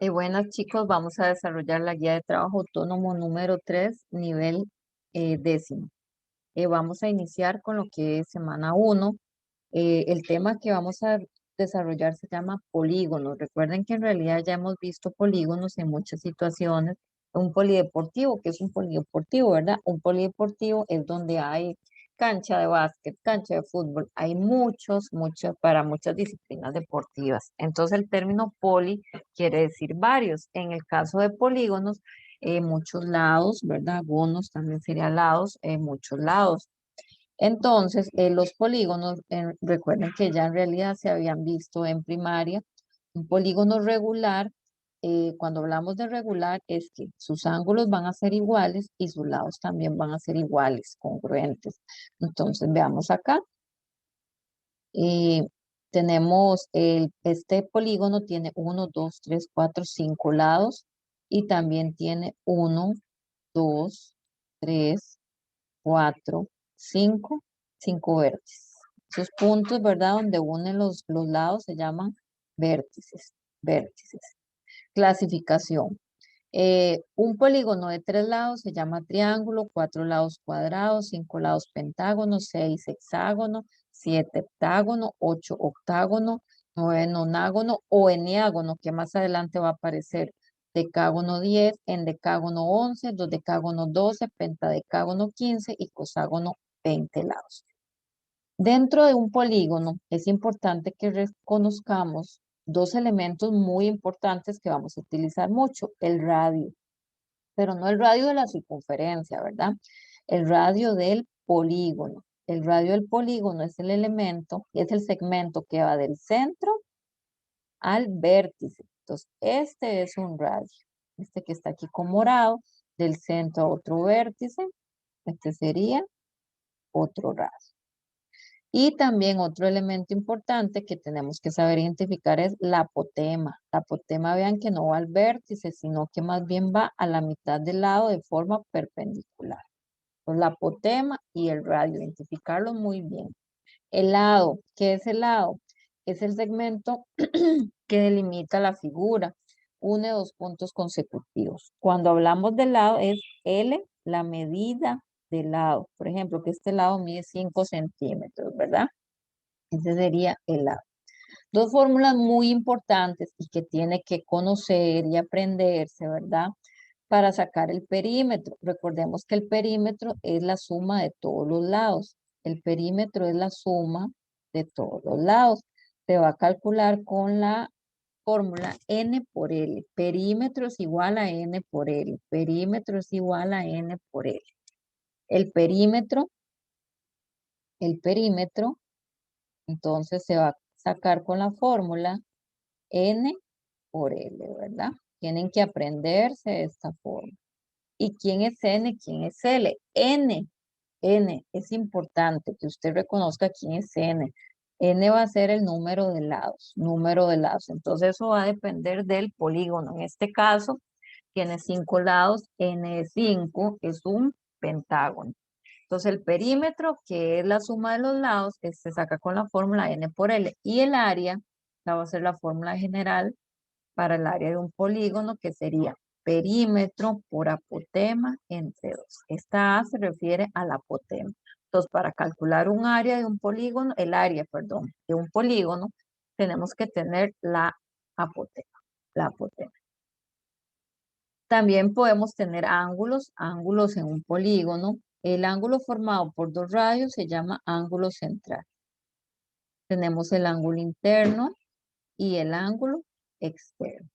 Buenas chicos, vamos a desarrollar la guía de trabajo autónomo número 3, nivel décimo. Vamos a iniciar con lo que es semana 1. El tema que vamos a desarrollar se llama polígonos. Recuerden que en realidad ya hemos visto polígonos en muchas situaciones. Un polideportivo, ¿qué es un polideportivo, verdad? Un polideportivo es donde hay cancha de básquet, cancha de fútbol. Hay para muchas disciplinas deportivas. Entonces el término poli quiere decir varios. En el caso de polígonos, muchos lados, ¿verdad? Gonos también sería lados, muchos lados. Entonces, los polígonos, recuerden que ya en realidad se habían visto en primaria. Un polígono regular, cuando hablamos de regular, es que sus ángulos van a ser iguales y sus lados también van a ser iguales, congruentes. Entonces, veamos acá. eh, Tenemos este polígono tiene uno, 2, 3, 4, 5 lados y también tiene uno, 2, 3, 4, 5, 5 vértices. Esos puntos, ¿verdad? Donde unen los lados se llaman vértices. Vértices. Clasificación. Un polígono de 3 lados se llama triángulo, 4 lados cuadrados, 5 lados pentágono, 6 hexágono, 7 heptágono, 8 octágono, 9 nonágono o eniágono, que más adelante va a aparecer decágono 10, endecágono 11, dodecágono 12, pentadecágono 15 y coságono 20 lados. Dentro de un polígono es importante que reconozcamos dos elementos muy importantes que vamos a utilizar mucho, el radio, pero no el radio de la circunferencia, ¿verdad? El radio del polígono. El radio del polígono es el elemento, es el segmento que va del centro al vértice. Entonces, este es un radio. Este que está aquí con morado, del centro a otro vértice, este sería otro radio. Y también otro elemento importante que tenemos que saber identificar es la apotema. La apotema, vean que no va al vértice, sino que más bien va a la mitad del lado de forma perpendicular. Pues la apotema y el radio, identificarlo muy bien. El lado, ¿qué es el lado? Es el segmento que delimita la figura, une dos puntos consecutivos. Cuando hablamos del lado es L, la medida del lado. Por ejemplo, que este lado mide 5 centímetros, ¿verdad? Ese sería el lado. Dos fórmulas muy importantes y que tiene que conocer y aprenderse, ¿verdad? Para sacar el perímetro. Recordemos que el perímetro es la suma de todos los lados. El perímetro es la suma de todos los lados. Se va a calcular con la fórmula n por L. Perímetro es igual a n por L. Perímetro es igual a n por L. El perímetro, el perímetro, entonces se va a sacar con la fórmula n por L, ¿verdad? Tienen que aprenderse esta forma. ¿Y quién es N? ¿Quién es L? N, es importante que usted reconozca quién es N. N va a ser el número de lados, número de lados. Entonces eso va a depender del polígono. En este caso, tiene 5 lados, N de 5 es un pentágono. Entonces el perímetro, que es la suma de los lados, se saca con la fórmula N por L. Y el área, esta va a ser la fórmula general para el área de un polígono, que sería perímetro por apotema entre 2. Esta A se refiere al apotema. Entonces, para calcular un área de un polígono, el área, perdón, de un polígono, tenemos que tener la apotema, la apotema. También podemos tener ángulos, ángulos en un polígono. El ángulo formado por dos radios se llama ángulo central. Tenemos el ángulo interno y el ángulo externo.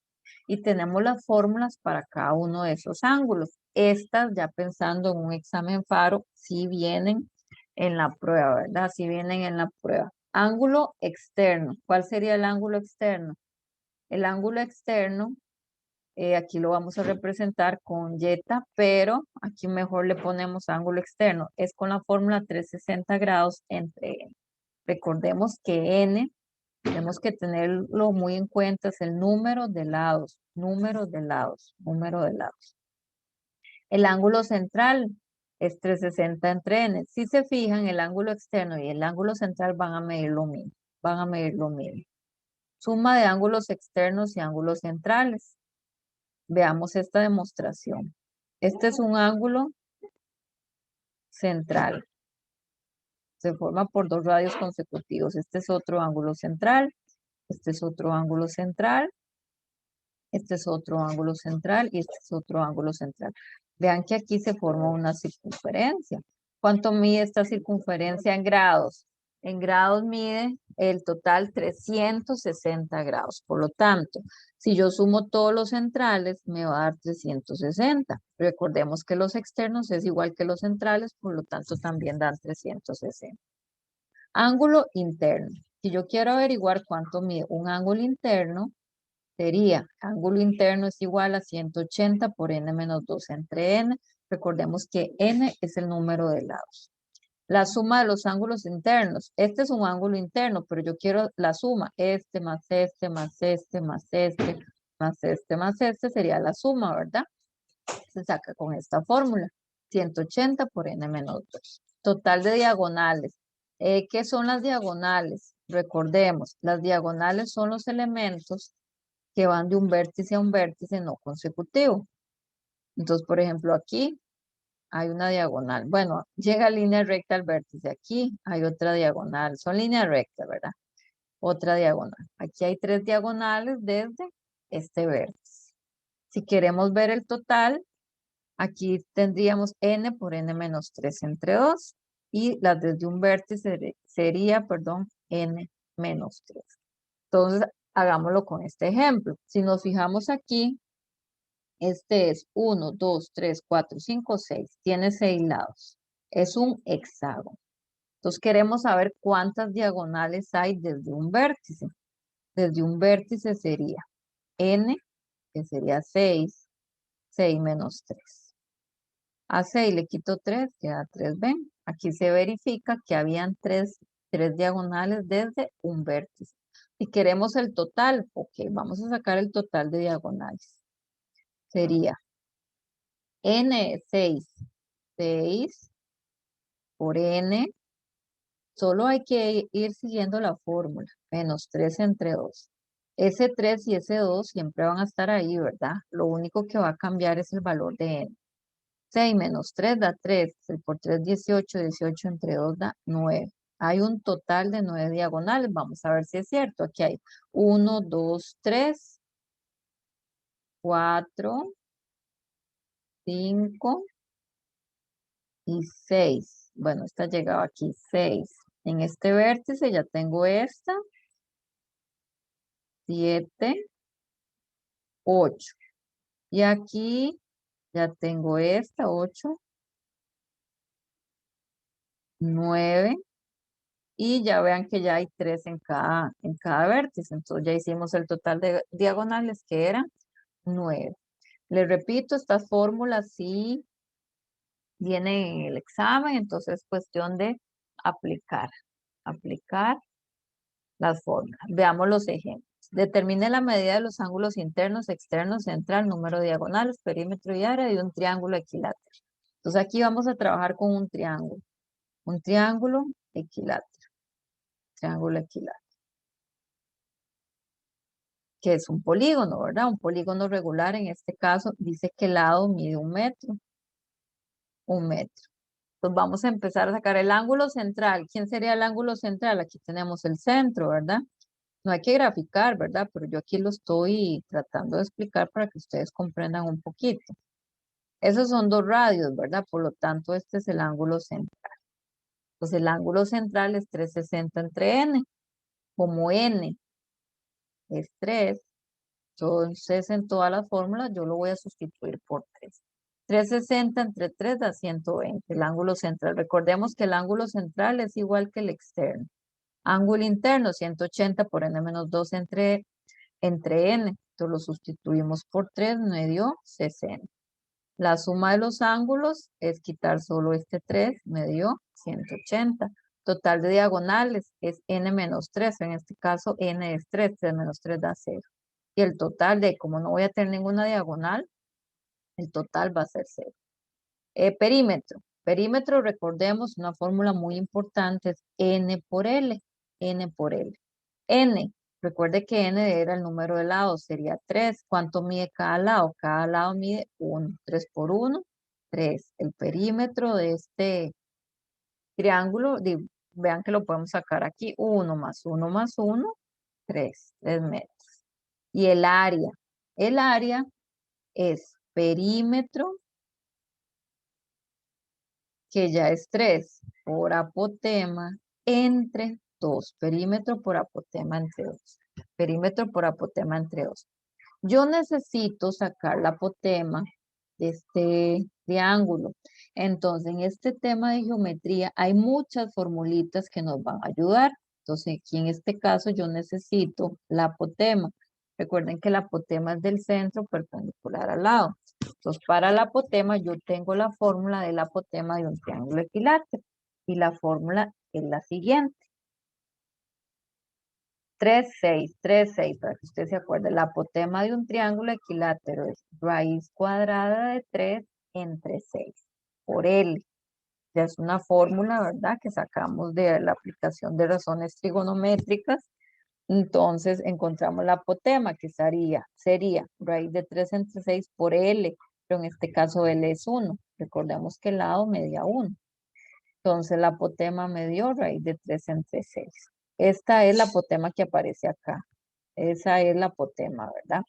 Y tenemos las fórmulas para cada uno de esos ángulos. Estas, ya pensando en un examen faro, sí vienen en la prueba, ¿verdad? Sí vienen en la prueba. Ángulo externo. ¿Cuál sería el ángulo externo? El ángulo externo, aquí lo vamos a representar con yeta, pero aquí mejor le ponemos ángulo externo. Es con la fórmula 360 grados entre n. Recordemos que n tenemos que tenerlo muy en cuenta, es el número de lados, número de lados, número de lados. El ángulo central es 360 entre n. Si se fijan, el ángulo externo y el ángulo central van a medir lo mismo, van a medir lo mismo. Suma de ángulos externos y ángulos centrales. Veamos esta demostración. Este es un ángulo central. Se forma por dos radios consecutivos. Este es otro ángulo central. Este es otro ángulo central. Este es otro ángulo central y este es otro ángulo central. Vean que aquí se forma una circunferencia. ¿Cuánto mide esta circunferencia en grados? En grados mide el total 360 grados. Por lo tanto, si yo sumo todos los centrales, me va a dar 360. Recordemos que los externos es igual que los centrales, por lo tanto también dan 360. Ángulo interno. Si yo quiero averiguar cuánto mide un ángulo interno, sería ángulo interno es igual a 180 por n menos 2 entre n. Recordemos que n es el número de lados. La suma de los ángulos internos. Este es un ángulo interno, pero yo quiero la suma. Este más este más este más este más este más este sería la suma, ¿verdad? Se saca con esta fórmula. 180 por n menos 2. Total de diagonales. ¿Qué son las diagonales? Recordemos, las diagonales son los elementos que van de un vértice a un vértice no consecutivo. Entonces, por ejemplo, aquí hay una diagonal. Bueno, llega línea recta al vértice. Aquí hay otra diagonal. Son líneas rectas, ¿verdad? Otra diagonal. Aquí hay tres diagonales desde este vértice. Si queremos ver el total, aquí tendríamos n por n menos 3 entre 2. Y las desde un vértice sería, perdón, n menos 3. Entonces, hagámoslo con este ejemplo. Si nos fijamos aquí, este es 1, 2, 3, 4, 5, 6. Tiene 6 lados. Es un hexágono. Entonces queremos saber cuántas diagonales hay desde un vértice. Desde un vértice sería n, que sería 6, 6 menos 3. A 6 le quito 3, queda 3b. Aquí se verifica que habían 3 diagonales desde un vértice. Si queremos el total, ok, vamos a sacar el total de diagonales. Sería n6, 6 por n, solo hay que ir siguiendo la fórmula, menos 3 entre 2. Ese 3 y ese 2 siempre van a estar ahí, ¿verdad? Lo único que va a cambiar es el valor de n. 6 menos 3 da 3, 6 por 3, 18, 18 entre 2 da 9. Hay un total de 9 diagonales, vamos a ver si es cierto. Aquí hay 1, 2, 3, 4, 5, y 6. Bueno, esta llegaba aquí 6. En este vértice ya tengo esta, 7, 8. Y aquí ya tengo esta, 8, 9. Y ya vean que ya hay 3 en cada vértice. Entonces ya hicimos el total de diagonales que eran 9. Les repito, estas fórmulas sí vienen en el examen, entonces es cuestión de aplicar. Aplicar las fórmulas. Veamos los ejemplos. Determine la medida de los ángulos internos, externos, central, número de diagonales, perímetro y área de un triángulo equilátero. Entonces aquí vamos a trabajar con un triángulo. Un triángulo equilátero. Triángulo equilátero. Que es un polígono, ¿verdad? Un polígono regular en este caso dice que el lado mide 1 metro. 1 metro. Entonces vamos a empezar a sacar el ángulo central. ¿Quién sería el ángulo central? Aquí tenemos el centro, ¿verdad? No hay que graficar, ¿verdad? Pero yo aquí lo estoy tratando de explicar para que ustedes comprendan un poquito. Esos son dos radios, ¿verdad? Por lo tanto, este es el ángulo central. Pues el ángulo central es 360 entre n. Como n es 3, entonces en todas las fórmulas yo lo voy a sustituir por 3. 360 entre 3 da 120, el ángulo central. Recordemos que el ángulo central es igual que el externo. Ángulo interno, 180 por n menos 2 entre n. Entonces lo sustituimos por 3, me dio 60. La suma de los ángulos es quitar solo este 3, me dio 180. Total de diagonales es n menos 3, en este caso n es 3, 3 menos 3 da 0. Y el total de, como no voy a tener ninguna diagonal, el total va a ser 0. Perímetro. Perímetro, recordemos, una fórmula muy importante es n por L. N por L. N Recuerde que n era el número de lados, sería 3. ¿Cuánto mide cada lado? Cada lado mide 1. 3 por 1, 3. El perímetro de este triángulo, vean que lo podemos sacar aquí. 1 más 1 más 1, 3 metros. Y el área es perímetro, que ya es 3 por apotema entre 2. Perímetro por apotema entre 2. Perímetro por apotema entre 2. Yo necesito sacar la apotema de este triángulo. Entonces, en este tema de geometría hay muchas formulitas que nos van a ayudar. Entonces, aquí en este caso yo necesito la apotema. Recuerden que la apotema es del centro perpendicular al lado. Entonces, para la apotema yo tengo la fórmula de la apotema de un triángulo equilátero. Y la fórmula es la siguiente. 3, 6, para que usted se acuerde. La apotema de un triángulo equilátero es raíz cuadrada de 3 entre 6 por L. Ya es una fórmula, ¿verdad? Que sacamos de la aplicación de razones trigonométricas. Entonces encontramos la apotema, que sería raíz de 3 entre 6 por L, pero en este caso L es 1. Recordemos que el lado media 1. Entonces la apotema me dio raíz de 3 entre 6. Esta es la apotema que aparece acá. Esa es la apotema, ¿verdad?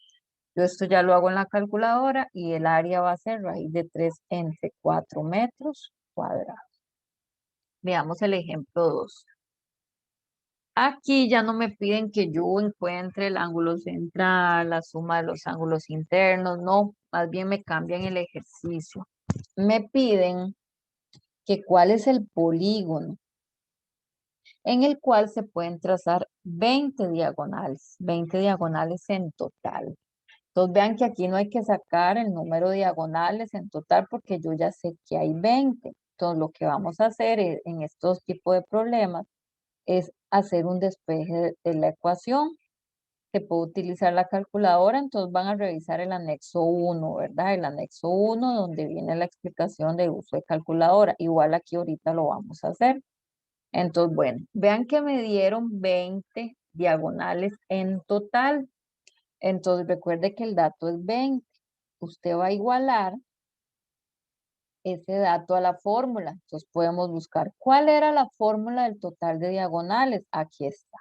Yo esto ya lo hago en la calculadora y el área va a ser raíz de 3 entre 4 metros cuadrados. Veamos el ejemplo 2. Aquí ya no me piden que yo encuentre el ángulo central, la suma de los ángulos internos, no, más bien me cambian el ejercicio. Me piden que cuál es el polígono en el cual se pueden trazar 20 diagonales en total. Entonces vean que aquí no hay que sacar el número de diagonales en total porque yo ya sé que hay 20. Entonces lo que vamos a hacer en estos tipos de problemas es hacer un despeje de la ecuación. Se puede utilizar la calculadora, entonces van a revisar el anexo 1, ¿verdad? El anexo 1 donde viene la explicación del uso de calculadora. Igual aquí ahorita lo vamos a hacer. Entonces, bueno, vean que me dieron 20 diagonales en total. Entonces, recuerde que el dato es 20. Usted va a igualar ese dato a la fórmula. Entonces, podemos buscar cuál era la fórmula del total de diagonales. Aquí está.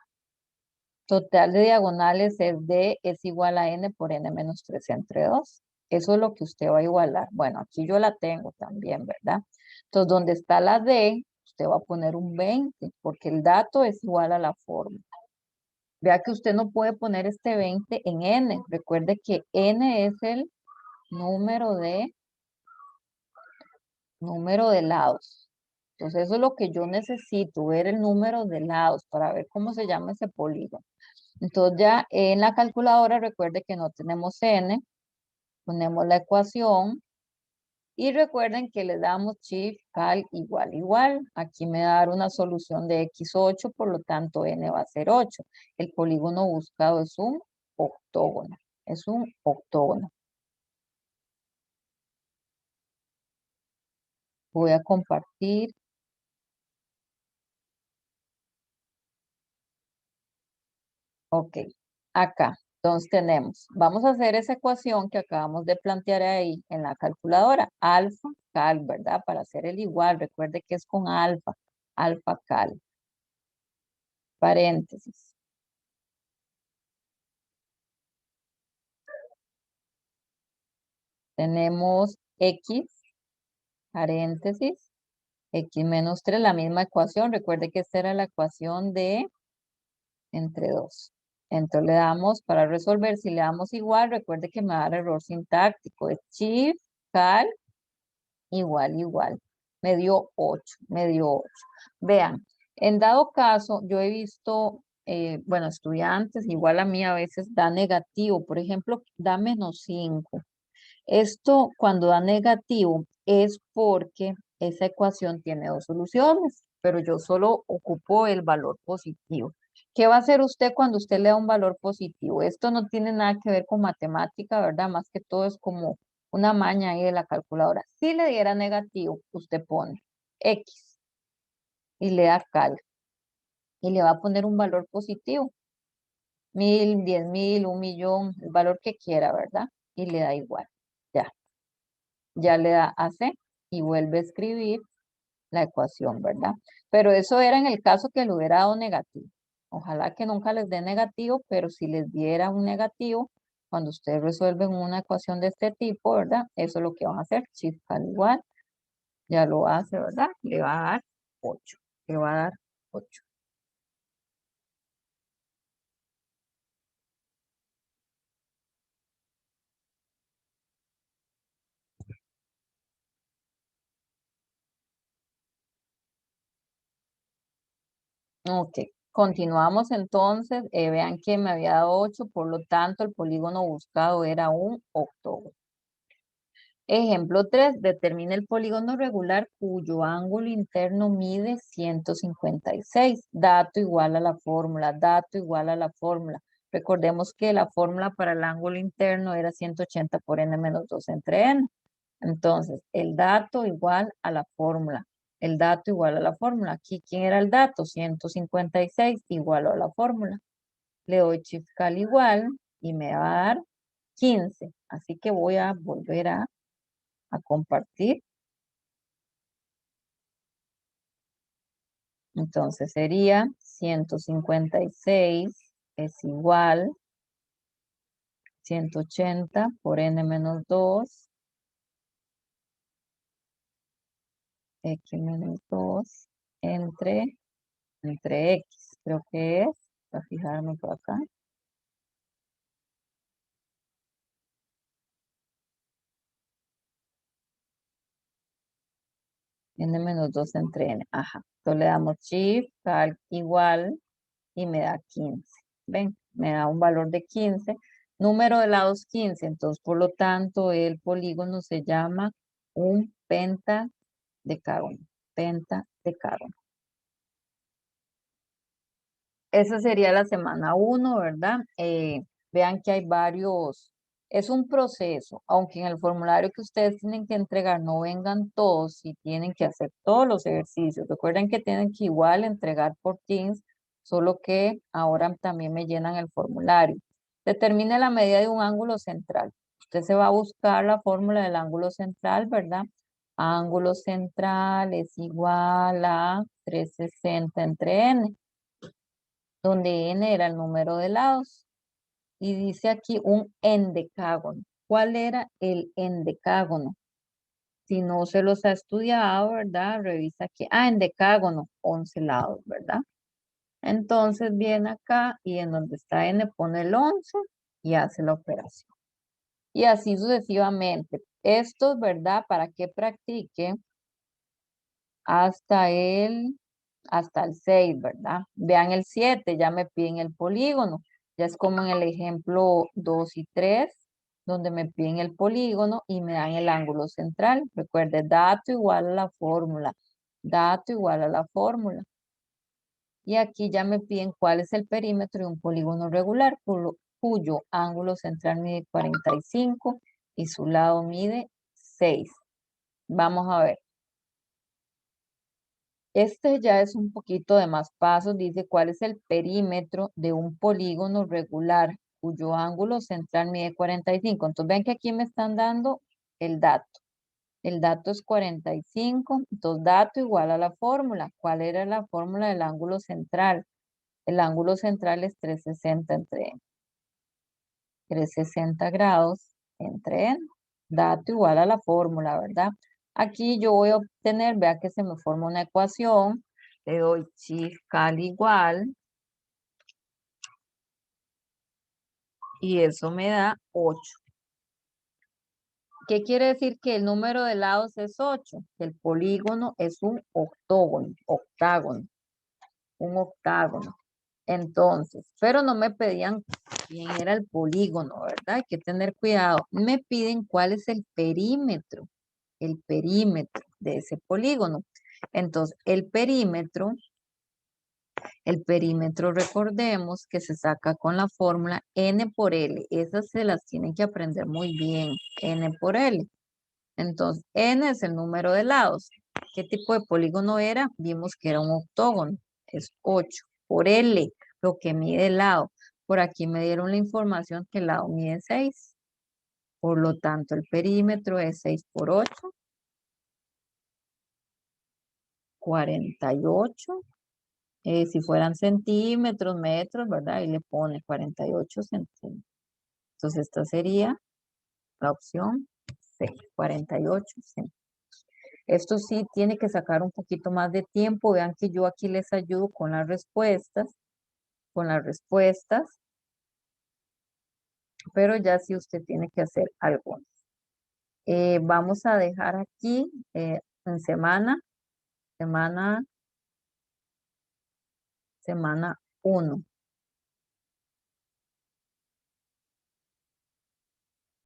Total de diagonales es D es igual a N por N menos 3 entre 2. Eso es lo que usted va a igualar. Bueno, aquí yo la tengo también, ¿verdad? Entonces, donde está la D, usted va a poner un 20, porque el dato es igual a la fórmula. Vea que usted no puede poner este 20 en N. Recuerde que N es el número de lados. Entonces, eso es lo que yo necesito, ver el número de lados para ver cómo se llama ese polígono. Entonces, ya en la calculadora, recuerde que no tenemos N, ponemos la ecuación y recuerden que le damos shift cal igual igual. Aquí me va a dar una solución de x8, por lo tanto N va a ser 8. El polígono buscado es un octógono. Es un octógono. Voy a compartir. Ok, acá. Entonces tenemos, vamos a hacer esa ecuación que acabamos de plantear ahí en la calculadora. Alfa cal, ¿verdad? Para hacer el igual, recuerde que es con alfa. Alfa cal. Paréntesis. Tenemos x, paréntesis, x menos 3, la misma ecuación. Recuerde que esta era la ecuación de entre 2. Entonces le damos, para resolver, si le damos igual, recuerde que me va a dar error sintáctico. Es shift cal igual, igual. Me dio 8, me dio 8. Vean, en dado caso, yo he visto, bueno, estudiantes, igual a mí a veces da negativo. Por ejemplo, da menos 5. Esto cuando da negativo es porque esa ecuación tiene dos soluciones, pero yo solo ocupo el valor positivo. ¿Qué va a hacer usted cuando usted le da un valor positivo? Esto no tiene nada que ver con matemática, ¿verdad? Más que todo es como una maña ahí de la calculadora. Si le diera negativo, usted pone X y le da cal y le va a poner un valor positivo. 1000, 10.000, 1.000.000, el valor que quiera, ¿verdad? Y le da igual. Ya, ya le da a C y vuelve a escribir la ecuación, ¿verdad? Pero eso era en el caso que le hubiera dado negativo. Ojalá que nunca les dé negativo, pero si les diera un negativo, cuando ustedes resuelven una ecuación de este tipo, ¿verdad? Eso es lo que van a hacer. Shift al igual, ya lo hace, ¿verdad? Le va a dar 8. Le va a dar 8. Ok, continuamos entonces. Vean que me había dado 8, por lo tanto el polígono buscado era un octógono. Ejemplo 3, determina el polígono regular cuyo ángulo interno mide 156. Dato igual a la fórmula, dato igual a la fórmula. Recordemos que la fórmula para el ángulo interno era 180 por n menos 2 entre n. Entonces, el dato igual a la fórmula. El dato igual a la fórmula. Aquí, ¿quién era el dato? 156 igual a la fórmula. Le doy shift cal igual y me va a dar 15. Así que voy a volver a compartir. Entonces sería 156 es igual 180 por n menos 2, x menos 2, entre, entre x, creo que es, voy a fijarme por acá, n menos 2 entre n, ajá. Entonces le damos shift, cal igual, y me da 15. ¿Ven? Me da un valor de 15. Número de lados 15. Entonces, por lo tanto, el polígono se llama un pentadecágono. Pentadecágono. Esa sería la semana 1, ¿verdad? Vean que hay varios, es un proceso, aunque en el formulario que ustedes tienen que entregar no vengan todos y tienen que hacer todos los ejercicios. Recuerden que tienen que igual entregar por Teams, solo que ahora también me llenan el formulario. Determine la medida de un ángulo central. Usted se va a buscar la fórmula del ángulo central, ¿verdad? Ángulo central es igual a 360 entre n, donde n era el número de lados. Y dice aquí un endecágono. ¿Cuál era el endecágono? Si no se los ha estudiado, ¿verdad? Revisa aquí. Ah, endecágono, 11 lados, ¿verdad? Entonces viene acá y en donde está n pone el 11 y hace la operación. Y así sucesivamente. Esto, ¿verdad? Para que practique hasta hasta el 6, ¿verdad? Vean el 7, ya me piden el polígono. Ya es como en el ejemplo 2 y 3, donde me piden el polígono y me dan el ángulo central. Recuerde, dato igual a la fórmula. Dato igual a la fórmula. Y aquí ya me piden cuál es el perímetro de un polígono regular, cuyo ángulo central mide 45 y su lado mide 6. Vamos a ver. Este ya es un poquito de más pasos. Dice cuál es el perímetro de un polígono regular cuyo ángulo central mide 45. Entonces ven que aquí me están dando el dato. El dato es 45. Entonces dato igual a la fórmula. ¿Cuál era la fórmula del ángulo central? El ángulo central es 360 entre 360 grados entre n. Dato igual a la fórmula, ¿verdad? Aquí yo voy a obtener, vea que se me forma una ecuación, le doy shift cal igual y eso me da 8. ¿Qué quiere decir? Que el número de lados es 8, que el polígono es un un octágono. Entonces, pero no me pedían quién era el polígono, ¿verdad? Hay que tener cuidado. Me piden cuál es el perímetro de ese polígono. Entonces, el perímetro recordemos que se saca con la fórmula n por L. Esas se las tienen que aprender muy bien, n por L. Entonces, n es el número de lados. ¿Qué tipo de polígono era? Vimos que era un octógono, es 8 por L, lo que mide el lado. Por aquí me dieron la información que el lado mide 6. Por lo tanto, el perímetro es 6 por 8, 48. Si fueran centímetros, metros, ¿verdad? Ahí le pone 48 centímetros. Entonces, esta sería la opción C, 48 centímetros. Esto sí tiene que sacar un poquito más de tiempo. Vean que yo aquí les ayudo con las respuestas, pero ya sí usted tiene que hacer algo. Vamos a dejar aquí en semana, semana 1.